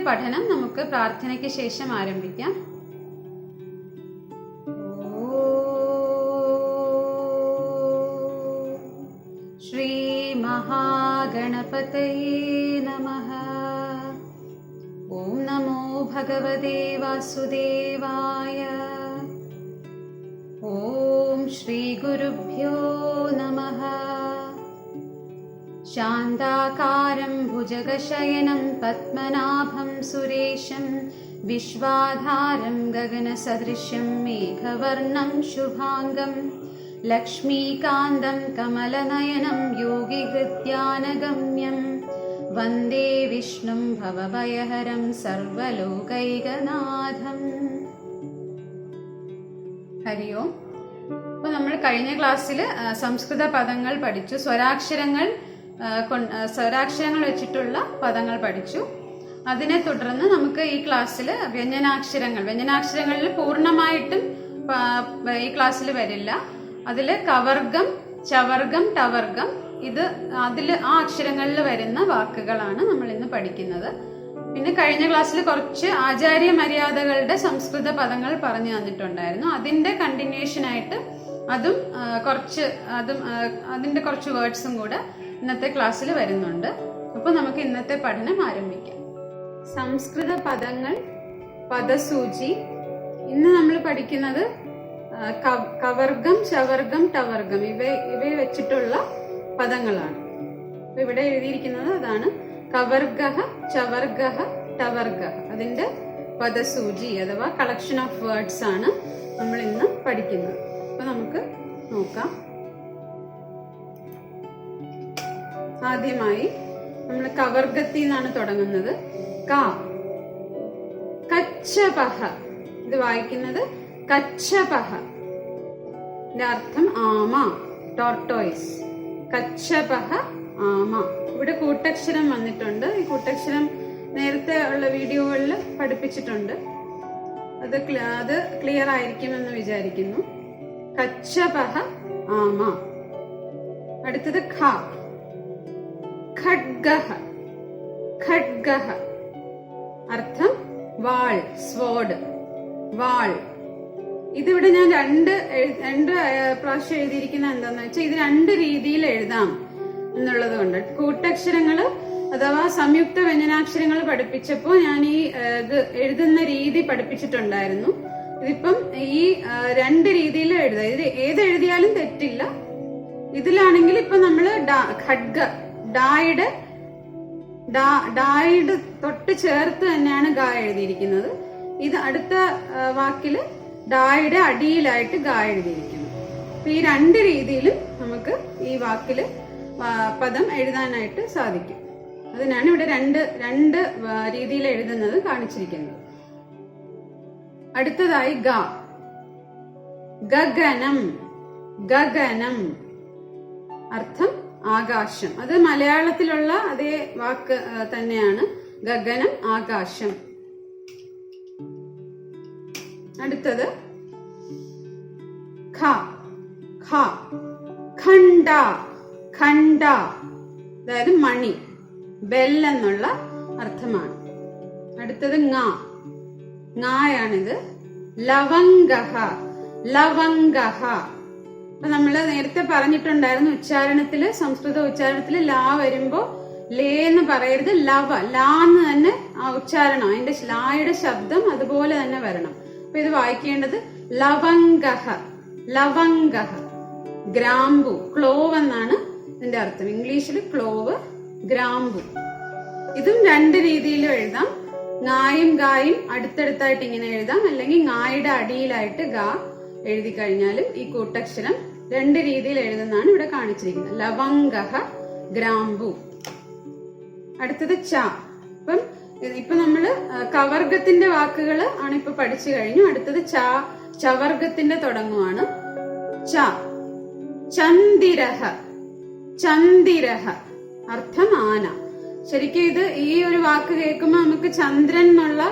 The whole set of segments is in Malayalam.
പഠനം നമുക്ക് പ്രാർത്ഥനയ്ക്ക് ശേഷം ആരംഭിക്കാം. ശ്രീ മഹാഗണപതയേ നമഃ. ഓം നമോ ഭഗവതേ വാസുദേവായ. ഓം ശ്രീ ഗുരുഭ്യോ നമഃ. ശാന്താകാരം ഭുജഗശയനം പത്മനാഭം സുരേശം വിശ്വാധാരം ഗഗനസദൃശം മേഘവർണം ശുഭാംഗം ലക്ഷ്മീകാന്തം കമലനയനം യോഗിഹൃദ്യാനഗമ്യം വന്ദേ വിഷ്ണും ഭവഭയഹരം സർവലോകൈകനാഥം. ഹരി ഓം. അപ്പൊ നമ്മൾ കഴിഞ്ഞ ക്ലാസ്സിൽ സംസ്കൃത പദങ്ങൾ പഠിച്ചു. സ്വരാക്ഷരങ്ങൾ വെച്ചിട്ടുള്ള പദങ്ങൾ പഠിച്ചു. അതിനെ തുടർന്ന് നമുക്ക് ഈ ക്ലാസ്സിൽ വ്യഞ്ജനാക്ഷരങ്ങളിൽ പൂർണ്ണമായിട്ടും ഈ ക്ലാസ്സിൽ വരില്ല. അതില് കവർഗം, ചവർഗം, ടവർഗം, അതില് ആ അക്ഷരങ്ങളിൽ വരുന്ന വാക്കുകളാണ് നമ്മൾ ഇന്ന് പഠിക്കുന്നത്. പിന്നെ കഴിഞ്ഞ ക്ലാസ്സിൽ കുറച്ച് ആചാര്യ മര്യാദകളുടെ സംസ്കൃത പദങ്ങൾ പറഞ്ഞു തന്നിട്ടുണ്ടായിരുന്നു. അതിന്റെ കണ്ടിന്യൂഷൻ ആയിട്ട് അതിന്റെ കുറച്ച് വേർഡ്സും കൂടെ ഇന്നത്തെ ക്ലാസ്സിൽ വരുന്നുണ്ട്. അപ്പൊ നമുക്ക് ഇന്നത്തെ പഠനം ആരംഭിക്കാം. സംസ്കൃത പദങ്ങൾ, പദസൂചി. ഇന്ന് നമ്മൾ പഠിക്കുന്നത് കവർഗം, ചവർഗം, ടവർഗം ഇവയെ വെച്ചിട്ടുള്ള പദങ്ങളാണ്. ഇവിടെ എഴുതിയിരിക്കുന്നത് അതാണ്. കവർഗഃ, ചവർഗഃ, ടവർഗഃ. അതിന്റെ പദസൂചി അഥവാ കളക്ഷൻ ഓഫ് വേർഡ്സ് ആണ് നമ്മൾ ഇന്ന് പഠിക്കുന്നത്. അപ്പൊ നമുക്ക് നോക്കാം. ആദ്യമായി നമ്മൾ കവർഗത്തിൽ നിന്നാണ് തുടങ്ങുന്നത്. കച്ഛപഃ. ഇത് വായിക്കുന്നത് കച്ഛപഃ. ഇതിന്റെ അർത്ഥം ആമ, ടോർട്ടോയ്സ്. കച്ഛപഃ, ആമ. ഇവിടെ കൂട്ടക്ഷരം വന്നിട്ടുണ്ട്. ഈ കൂട്ടക്ഷരം നേരത്തെ ഉള്ള വീഡിയോകളിൽ പഠിപ്പിച്ചിട്ടുണ്ട്. അത് ക്ലിയർ ആയിരിക്കുമെന്ന് വിചാരിക്കുന്നു. കച്ഛപഃ, ആമ. അടുത്തത് ഖഡ്ഗഃ. ഖഡ്ഗഃ അർത്ഥം വാൾ, സ്വോർഡ്, വാൾ. ഇതിവിടെ ഞാൻ രണ്ട് പ്രാവശ്യം എഴുതിയിരിക്കുന്ന എന്താന്ന് വെച്ചാൽ ഇത് രണ്ട് രീതിയിൽ എഴുതാം എന്നുള്ളത് കൊണ്ട്. കൂട്ടക്ഷരങ്ങള് അഥവാ സംയുക്ത വ്യഞ്ജനാക്ഷരങ്ങൾ പഠിപ്പിച്ചപ്പോ ഞാൻ ഈ എഴുതുന്ന രീതി പഠിപ്പിച്ചിട്ടുണ്ടായിരുന്നു. ഇതിപ്പം ഈ രണ്ട് രീതിയിൽ എഴുതാം. ഇത് ഏത് എഴുതിയാലും തെറ്റില്ല. ഇതിലാണെങ്കിൽ ഇപ്പൊ നമ്മള് ഖഡ്ഗ, ഡായുടെ തൊട്ട് ചേർത്ത് തന്നെയാണ് ഗ എഴുതിയിരിക്കുന്നത്. ഇത് അടുത്ത വാക്കില് ഡായുടെ അടിയിലായിട്ട് ഗ എഴുതിയിരിക്കുന്നു. അപ്പൊ ഈ രണ്ട് രീതിയിലും നമുക്ക് ഈ വാക്കില് പദം എഴുതാനായിട്ട് സാധിക്കും. അതിനാണ് ഇവിടെ രണ്ട് രീതിയിൽ എഴുതുന്നത് കാണിച്ചിരിക്കുന്നത്. അടുത്തതായി ഗഗനം. ഗഗനം അർത്ഥം ആകാശം. അത് മലയാളത്തിലുള്ള അതേ വാക്ക് തന്നെയാണ്. ഗഗനം, ആകാശം. അടുത്തത് ഖണ്ഡ. ഖണ്ഡ അതായത് മണി, ബെൽ എന്നുള്ള അർത്ഥമാണ്. അടുത്തത് ങ്ങായാണിത്. ലവംഗഃ. ലവംഗഃ. അപ്പൊ നമ്മള് നേരത്തെ പറഞ്ഞിട്ടുണ്ടായിരുന്നു ഉച്ചാരണത്തില്, സംസ്കൃത ഉച്ചാരണത്തില് ലാ വരുമ്പോ ലേ എന്ന് പറയരുത്, ലാന്ന് തന്നെ ആ ഉച്ചാരണം, അതിന്റെ ലായുടെ ശബ്ദം അതുപോലെ തന്നെ വരണം. അപ്പൊ ഇത് വായിക്കേണ്ടത് ലവംഗഃ. ലവംഗഃ. ഗ്രാമ്പു, ക്ലോവ് എന്നാണ് ഇതിന്റെ അർത്ഥം. ഇംഗ്ലീഷിൽ ക്ലോവ്, ഗ്രാമ്പു. ഇതും രണ്ട് രീതിയിലും എഴുതാം. ങ്ങായും ഗായും അടുത്തടുത്തായിട്ട് ഇങ്ങനെ എഴുതാം. അല്ലെങ്കിൽ ങ്ങായുടെ അടിയിലായിട്ട് ഗ എഴുതി കഴിഞ്ഞാലും ഈ കൂട്ടക്ഷരം രണ്ട് രീതിയിൽ എഴുതുന്നതാണ് ഇവിടെ കാണിച്ചിരിക്കുന്നത്. ലവംഗഃ, ഗ്രാമ്പു. അടുത്തത് ഇപ്പൊ നമ്മള് കവർഗത്തിന്റെ വാക്കുകൾ ആണ് ഇപ്പൊ പഠിച്ചു കഴിഞ്ഞു. അടുത്തത് ചവർഗത്തിന്റെ തുടങ്ങുവാണ്. ചന്ദിരഃ. ചന്ദിരഃ അർത്ഥം ആന. ശരിക്കും ഇത് ഈ ഒരു വാക്ക് കേൾക്കുമ്പോൾ നമുക്ക് ചന്ദ്രൻ എന്നുള്ള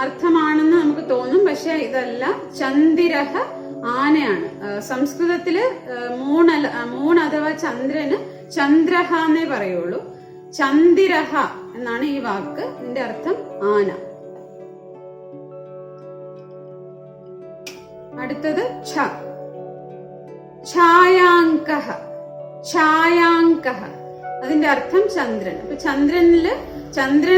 അർത്ഥമാണെന്ന് നമുക്ക് തോന്നും. പക്ഷെ ഇതല്ല. ചന്ദിരഃ ആനയാണ്. സംസ്കൃതത്തില് മൂൺ അഥവാ ചന്ദ്രന് ചന്ദ്രഹ എന്നേ പറയുള്ളൂ. ചന്ദിരഹ എന്നാണ് ഈ വാക്ക്. ഇതിന്റെ അർത്ഥം ആന. അടുത്തത് ഛ. ഛായാങ്കഃ. ഛായാങ്കഃ അതിന്റെ അർത്ഥം ചന്ദ്രൻ. അപ്പൊ ചന്ദ്രൻ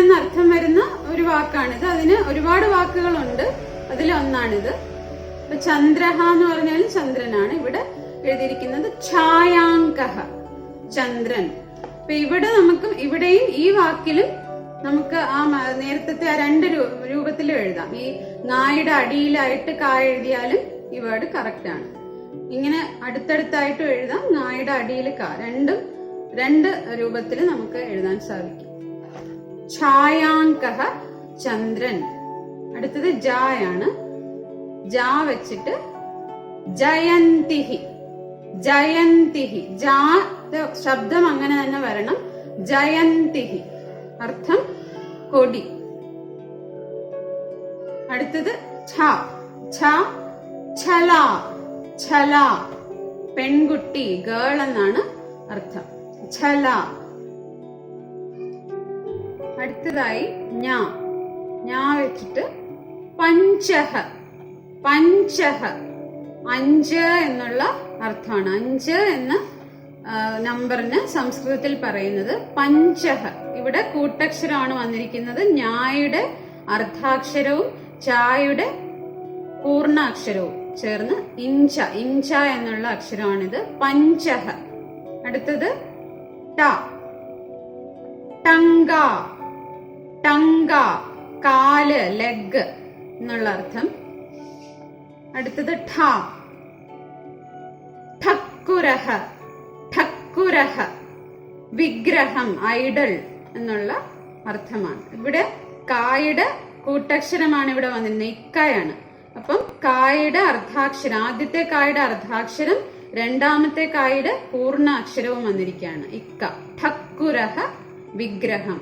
എന്ന അർത്ഥം വരുന്ന ഒരു വാക്കാണിത്. അതിന് ഒരുപാട് വാക്കുകളുണ്ട്, അതിലൊന്നാണിത്. അപ്പൊ ചന്ദ്രഹ എന്ന് പറഞ്ഞാൽ ചന്ദ്രനാണ്. ഇവിടെ എഴുതിയിരിക്കുന്നത് ഛായാങ്കഃ, ചന്ദ്രൻ. അപ്പൊ ഇവിടെ ഇവിടെയും ഈ വാക്കിലും നമുക്ക് ആ നേരത്തെ ആ രണ്ട് രൂപത്തിലും എഴുതാം. ഈ നായുടെ അടിയിലായിട്ട് കാ എഴുതിയാലും ഈ വേർഡ് കറക്റ്റ് ആണ്. ഇങ്ങനെ അടുത്തടുത്തായിട്ടും എഴുതാം, നായുടെ അടിയിൽ കാ, രണ്ട് രൂപത്തിൽ നമുക്ക് എഴുതാൻ സാധിക്കും. ഛായാങ്കഃ ചന്ദ്രൻ. അടുത്തത് ജായാണ്. ജാ വെച്ചിട്ട് ജയന്തിഹി. ജയന്തിഹി. ജാ ശബ്ദം അങ്ങനെ തന്നെ വരണം. ജയന്തിഹി അർത്ഥം കൊടി. അടുത്തത് ഛ. ഛ ഛല. ഛല പെൺകുട്ടി, ഗേൾ എന്നാണ് അർത്ഥം. ഛല. അടുത്തതായി ഞാ വെച്ചിട്ട് പഞ്ചഹ. പഞ്ചഹ 5 എന്നുള്ള അർത്ഥമാണ്. 5 എന്ന നമ്പറിന് സംസ്കൃതത്തിൽ പറയുന്നത് പഞ്ചഹ. ഇവിടെ കൂട്ടക്ഷരമാണ് വന്നിരിക്കുന്നത്. ഞായുടെ അർദ്ധാക്ഷരവും ചായുടെ പൂർണ്ണാക്ഷരവും ചേർന്ന് ഇഞ്ച എന്നുള്ള അക്ഷരമാണിത്. പഞ്ചഹ. അടുത്തത് ട. ടങ്ക. ടങ്ക കാല്, ലെഗ് എന്നുള്ള അർത്ഥം. അടുത്തത് ഠ. ഠക്കുരഹ. ഠക്കുരഹ വിഗ്രഹം, ഐഡൽ എന്നുള്ള അർത്ഥമാണ്. ഇവിടെ കായുടെ കൂട്ടക്ഷരമാണ് ഇവിടെ വന്നിരുന്നത്, ഇക്കയാണ്. അപ്പം കായുടെ അർദ്ധാക്ഷരം, ആദ്യത്തെ കായുടെ അർദ്ധാക്ഷരം, രണ്ടാമത്തെ കായുടെ പൂർണ്ണ അക്ഷരവും വന്നിരിക്കുകയാണ്, ഇക്ക. ഠക്കുരഹ വിഗ്രഹം,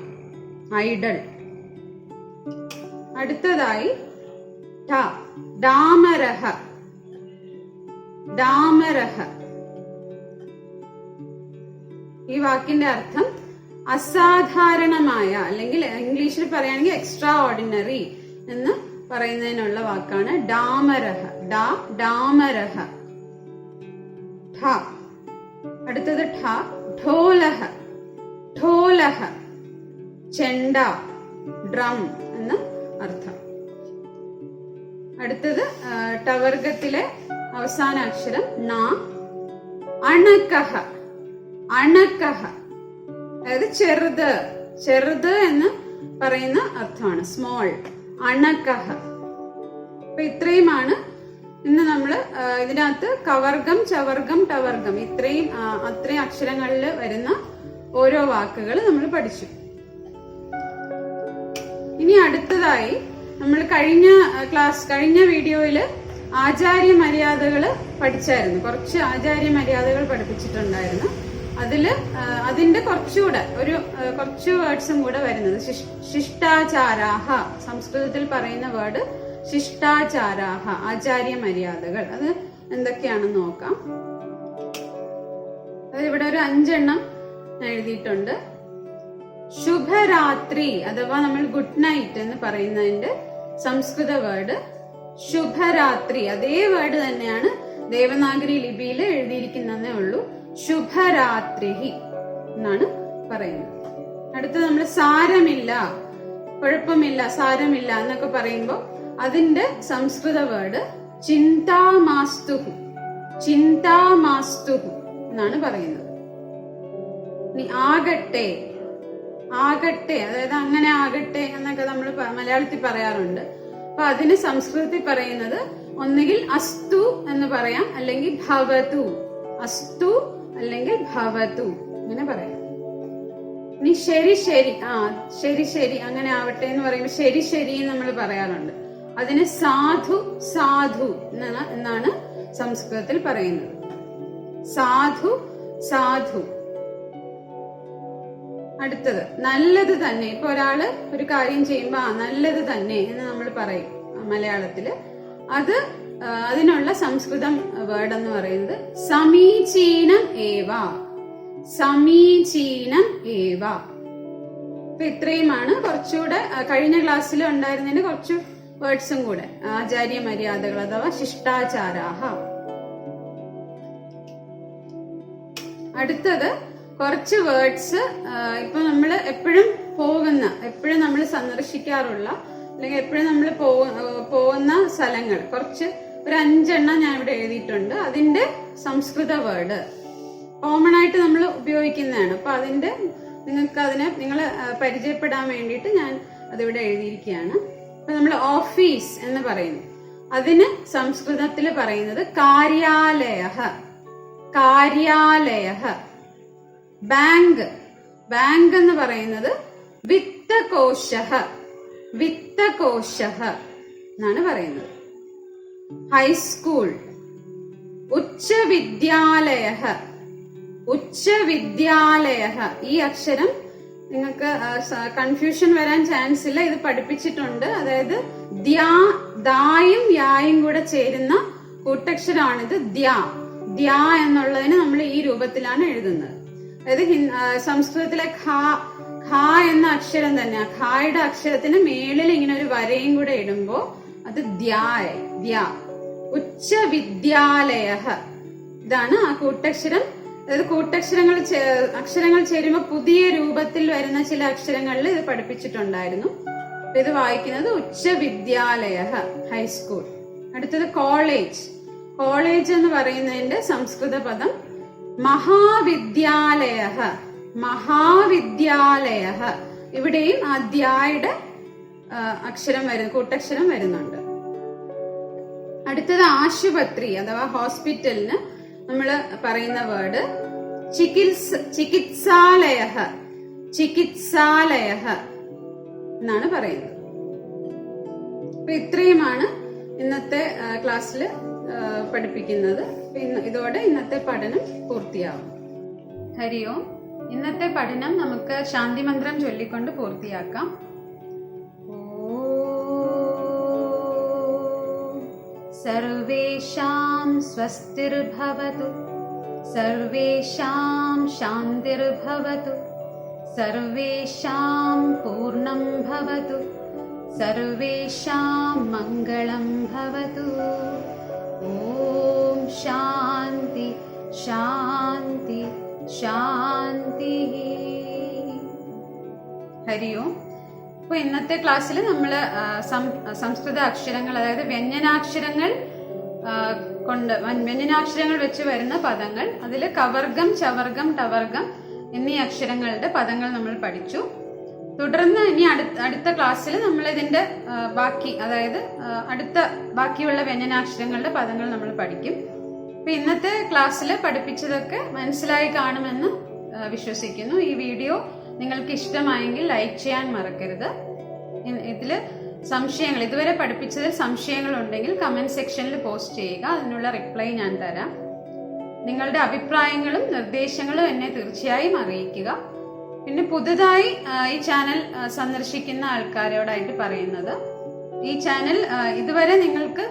ഐഡൽ. അടുത്തതായി ഡാമരഹ. ഡാമരഹ ഈ വാക്കിന്റെ അർത്ഥം അസാധാരണമായ, അല്ലെങ്കിൽ ഇംഗ്ലീഷിൽ പറയുകയാണെങ്കിൽ എക്സ്ട്രാ ഓർഡിനറി എന്ന് പറയുന്നതിനുള്ള വാക്കാണ് ഡാമരഹ. ഡാമരഹ. അടുത്തത് ഠോലഹ. ഠോലഹ ചെണ്ട, ഡ്രം എന്ന് അർത്ഥം. അടുത്തത് ടവർഗത്തിലെ അവസാന അക്ഷരം ന. അണക്കഹ. അണക്കഹ അതായത് ചെറുത് എന്ന് പറയുന്ന അർത്ഥമാണ്, സ്മോൾ. അണക്കഹ. അപ്പൊ ഇത്രയുമാണ് ഇന്ന് നമ്മള് ഇതിനകത്ത് കവർഗം, ചവർഗം, ടവർഗം അത്രയും അക്ഷരങ്ങളിൽ വരുന്ന ഓരോ വാക്കുകൾ നമ്മൾ പഠിച്ചു. ഇനി അടുത്തതായി നമ്മൾ കഴിഞ്ഞ വീഡിയോയില് ആചാര്യ മര്യാദകള് പഠിച്ചായിരുന്നു. കുറച്ച് ആചാര്യ മര്യാദകൾ പഠിപ്പിച്ചിട്ടുണ്ടായിരുന്നു. അതിന്റെ കുറച്ച് വേർഡ്സും കൂടെ വരുന്നത് ശിഷ്ടാചാരാഹ. സംസ്കൃതത്തിൽ പറയുന്ന വേർഡ് ശിഷ്ടാചാരാഹ, ആചാര്യ മര്യാദകൾ. അത് എന്തൊക്കെയാണെന്ന് നോക്കാം. ഇവിടെ ഒരു 5 എണ്ണം എഴുതിയിട്ടുണ്ട്. ശുഭരാത്രി അഥവാ നമ്മൾ ഗുഡ് നൈറ്റ് എന്ന് പറയുന്നതിന്റെ സംസ്കൃത വേർഡ് ശുഭരാത്രി. അതേ വേർഡ് തന്നെയാണ് ദേവനാഗരി ലിപിയിൽ എഴുതിയിരിക്കുന്നതേ ഉള്ളൂ. ശുഭരാത്രി എന്നാണ് പറയുന്നത്. അടുത്ത് നമ്മൾ സാരമില്ല, കുഴപ്പമില്ല, സാരമില്ല എന്നൊക്കെ പറയുമ്പോൾ അതിന്റെ സംസ്കൃത വേർഡ് ചിന്താമാസ്തുഹു. ചിന്താമാസ്തുഹു എന്നാണ് പറയുന്നത്. ഇനി ആകട്ടെ, അതായത് അങ്ങനെ ആകട്ടെ എന്നൊക്കെ നമ്മൾ മലയാളത്തിൽ പറയാറുണ്ട്. അപ്പൊ അതിന് സംസ്കൃതത്തിൽ പറയുന്നത് ഒന്നുകിൽ അസ്തു എന്ന് പറയാം, അല്ലെങ്കിൽ ഭവതു. അസ്തു അല്ലെങ്കിൽ ഭവതു അങ്ങനെ പറയാം. ഇനി ശരി അങ്ങനെ ആവട്ടെ എന്ന് പറയുമ്പോൾ ശരി നമ്മൾ പറയാറുണ്ട്. അതിന് സാധു എന്നാണ് സംസ്കൃതത്തിൽ പറയുന്നത്. സാധു. അടുത്തത് നല്ലത് തന്നെ. ഇപ്പൊ ഒരാള് ഒരു കാര്യം ചെയ്യുമ്പോ നല്ലത് തന്നെ എന്ന് നമ്മൾ പറയും മലയാളത്തില്. അതിനുള്ള സംസ്കൃതം വേർഡ് എന്ന് പറയുന്നത് സമീചീനം ഏവ. സമീചീനം ഏവ. അപ്പൊ ഇത്രയുമാണ്. കുറച്ചുകൂടെ കഴിഞ്ഞ ക്ലാസ്സിൽ ഉണ്ടായിരുന്നതിന് കുറച്ച് വേർഡ്സും കൂടെ. ആചാര്യ മര്യാദകൾ അഥവാ ശിഷ്ടാചാരാഹ. അടുത്തത് കുറച്ച് വേർഡ്സ്. ഇപ്പൊ നമ്മൾ എപ്പോഴും നമ്മൾ സന്ദർശിക്കാറുള്ള അല്ലെങ്കിൽ എപ്പോഴും നമ്മൾ പോകുന്ന സ്ഥലങ്ങൾ കുറച്ച് ഒരു 5 എണ്ണം ഞാൻ ഇവിടെ എഴുതിയിട്ടുണ്ട്. അതിന്റെ സംസ്കൃത വേർഡ് കോമൺ ആയിട്ട് നമ്മൾ ഉപയോഗിക്കുന്നതാണ്. അപ്പൊ നിങ്ങളെ പരിചയപ്പെടാൻ വേണ്ടിയിട്ട് ഞാൻ അതിവിടെ എഴുതിയിരിക്കുകയാണ്. അപ്പൊ നമ്മൾ ഓഫീസ് എന്ന് പറയുന്നു. അതിന് സംസ്കൃതത്തിൽ പറയുന്നത് കാര്യാലയഃ. ബാങ്ക് എന്ന് പറയുന്നത് വിത്തകോശഃ എന്നാണ് പറയുന്നത്. ഹൈസ്കൂൾ ഉച്ചവിദ്യാലയഃ. ഈ അക്ഷരം നിങ്ങൾക്ക് കൺഫ്യൂഷൻ വരാൻ ചാൻസ് ഇല്ല. ഇത് പഠിപ്പിച്ചിട്ടുണ്ട്. അതായത് ദായും യായും കൂടെ ചേരുന്ന കൂട്ടക്ഷരമാണിത്. ദ്യ എന്നുള്ളതിന് നമ്മൾ ഈ രൂപത്തിലാണ് എഴുതുന്നത്. അതായത് സംസ്കൃതത്തിലെ ഖ എന്ന അക്ഷരം തന്നെ, ഖായുടെ അക്ഷരത്തിന് മേളിൽ ഇങ്ങനെ ഒരു വരയും കൂടെ ഇടുമ്പോ അത് ദ്യ. ഉച്ചവിദ്യാലയഃ ഇതാണ് ആ കൂട്ടക്ഷരം. അതായത് അക്ഷരങ്ങൾ ചേരുമ്പോൾ പുതിയ രൂപത്തിൽ വരുന്ന ചില അക്ഷരങ്ങളിൽ ഇത് പഠിപ്പിച്ചിട്ടുണ്ടായിരുന്നു. ഇത് വായിക്കുന്നത് ഉച്ചവിദ്യാലയഃ ഹൈസ്കൂൾ. അടുത്തത് കോളേജ് എന്ന് പറയുന്നതിന്റെ സംസ്കൃത പദം മഹാവിദ്യാലയഃ. ഇവിടെയും ആ ദ്യായുടെ കൂട്ടക്ഷരം വരുന്നുണ്ട്. അടുത്തത് ആശുപത്രി അഥവാ ഹോസ്പിറ്റലിന് നമ്മൾ പറയുന്ന വേർഡ് ചികിത്സാലയഃ എന്നാണ് പറയുന്നത്. അപ്പൊ ഇത്രയുമാണ് ഇന്നത്തെ ക്ലാസ്സിൽ പഠിപ്പിക്കുന്നത്. ഇതോടെ ഇന്നത്തെ പഠനം പൂർത്തിയാവും. ഹരി ഓം. ഇന്നത്തെ പഠനം നമുക്ക് ശാന്തി മന്ത്രം ചൊല്ലിക്കൊണ്ട് പൂർത്തിയാക്കാം. സർവേഷാം സ്വസ്തിർഭവതു, സർവേഷാം ശാന്തിർഭവതു, സർവേഷാം പൂർണം ഭവതു, സർവേഷാം മംഗളം ഭവതു. ഓം ശാന്തി ശാന്തി ശാന്തി. ഹരി ഓം. അപ്പൊ ഇന്നത്തെ ക്ലാസ്സിൽ നമ്മൾ സംസ്കൃത അക്ഷരങ്ങൾ, അതായത് വ്യഞ്ജനാക്ഷരങ്ങൾ വെച്ച് വരുന്ന പദങ്ങൾ, അതിൽ കവർഗം, ചവർഗം, ടവർഗം എന്നീ അക്ഷരങ്ങളുടെ പദങ്ങൾ നമ്മൾ പഠിച്ചു. തുടർന്ന് ഇനി അടുത്ത ക്ലാസ്സിൽ നമ്മൾ ഇതിന്റെ ബാക്കി, അതായത് ബാക്കിയുള്ള വ്യഞ്ജനാക്ഷരങ്ങളുടെ പദങ്ങൾ നമ്മൾ പഠിക്കും. അപ്പൊ ഇന്നത്തെ ക്ലാസ്സിൽ പഠിപ്പിച്ചതൊക്കെ മനസ്സിലായി കാണുമെന്ന് വിശ്വസിക്കുന്നു. ഈ വീഡിയോ നിങ്ങൾക്ക് ഇഷ്ടമായെങ്കിൽ ലൈക്ക് ചെയ്യാൻ മറക്കരുത്. ഇതുവരെ പഠിപ്പിച്ചതിൽ സംശയങ്ങൾ ഉണ്ടെങ്കിൽ കമന്റ് സെക്ഷനിൽ പോസ്റ്റ് ചെയ്യുക. അതിനുള്ള റിപ്ലൈ ഞാൻ തരാം. നിങ്ങളുടെ അഭിപ്രായങ്ങളും നിർദ്ദേശങ്ങളും എന്നെ തീർച്ചയായും അറിയിക്കുക. പിന്നെ പുതുതായി ഈ ചാനൽ സന്ദർശിക്കുന്ന ആൾക്കാരോടായിട്ട് പറയുന്നത്, ഈ ചാനൽ ഇതുവരെ നിങ്ങൾക്ക്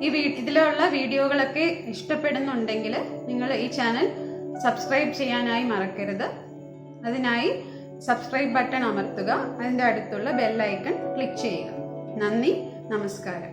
ഇതിലുള്ള വീഡിയോകളൊക്കെ ഇഷ്ടപ്പെടുന്നുണ്ടെങ്കിൽ നിങ്ങൾ ഈ ചാനൽ സബ്സ്ക്രൈബ് ചെയ്യാനായി മറക്കരുത്. അതിനായി സബ്സ്ക്രൈബ് ബട്ടൺ അമർത്തുക. അതിന്റെ അടുത്തുള്ള ബെൽ ഐക്കൺ ക്ലിക്ക് ചെയ്യുക. നന്ദി, നമസ്കാരം.